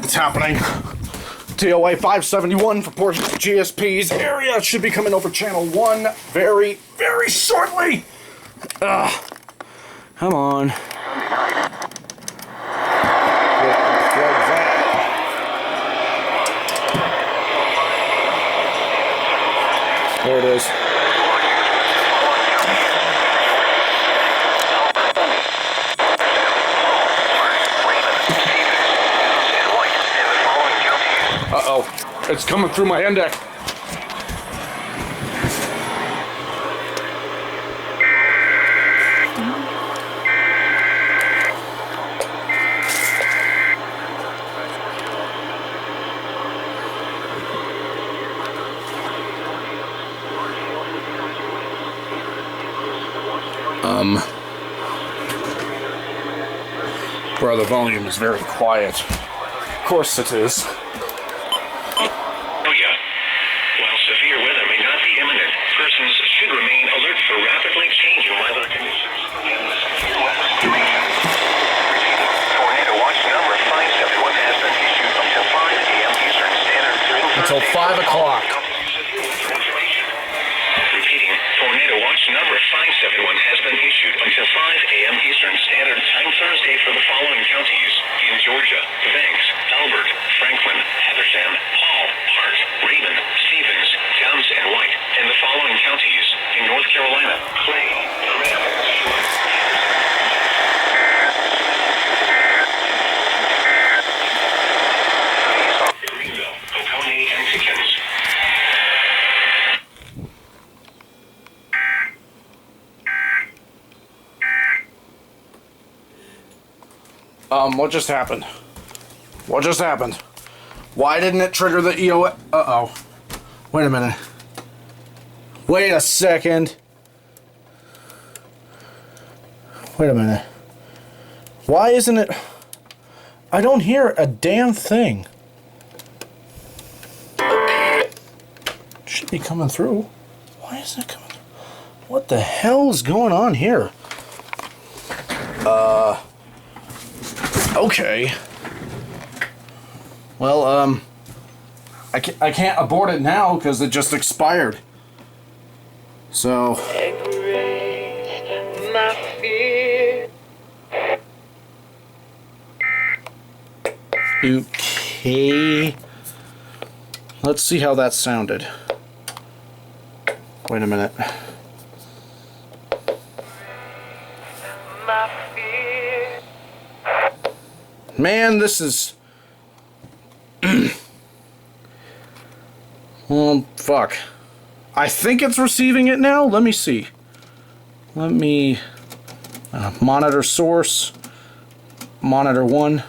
It's happening. TOA 571 for portion of GSP's area should be coming over channel 1 very, very shortly. Come on. There it is. Uh-oh. It's coming through my index. Where the volume is very quiet. Of course it is. Oh yeah. While severe weather may not be imminent, persons should remain alert for rapidly changing weather conditions. Tornado watch number 571 has been issued until 5 a.m. Eastern Standard Time. Until 5 o'clock. Repeating, tornado watch number 571 has been issued until 5 a.m. Eastern Standard Time Thursday for the following counties in Georgia: Banks, Albert, Franklin, Habersham, Hall, Hart, Raven, Stevens, Towns, and White, and the following counties in North Carolina: Clay, Greenville, Oconee, and Pickens. What just happened? What just happened? Why didn't it trigger the EOS? Uh-oh. Wait a minute. Wait a second. Wait a minute. Why isn't it... I don't hear a damn thing. Should be coming through. Why isn't it coming through? What the hell is going on here? Okay. Well, I can't abort it now because it just expired. So. Okay. Let's see how that sounded. Wait a minute. Man, this is... Well, fuck. I think it's receiving it now. Let me see. Let me... monitor source. Monitor 1.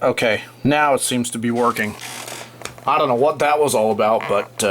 Okay, now it seems to be working. I don't know what that was all about, but...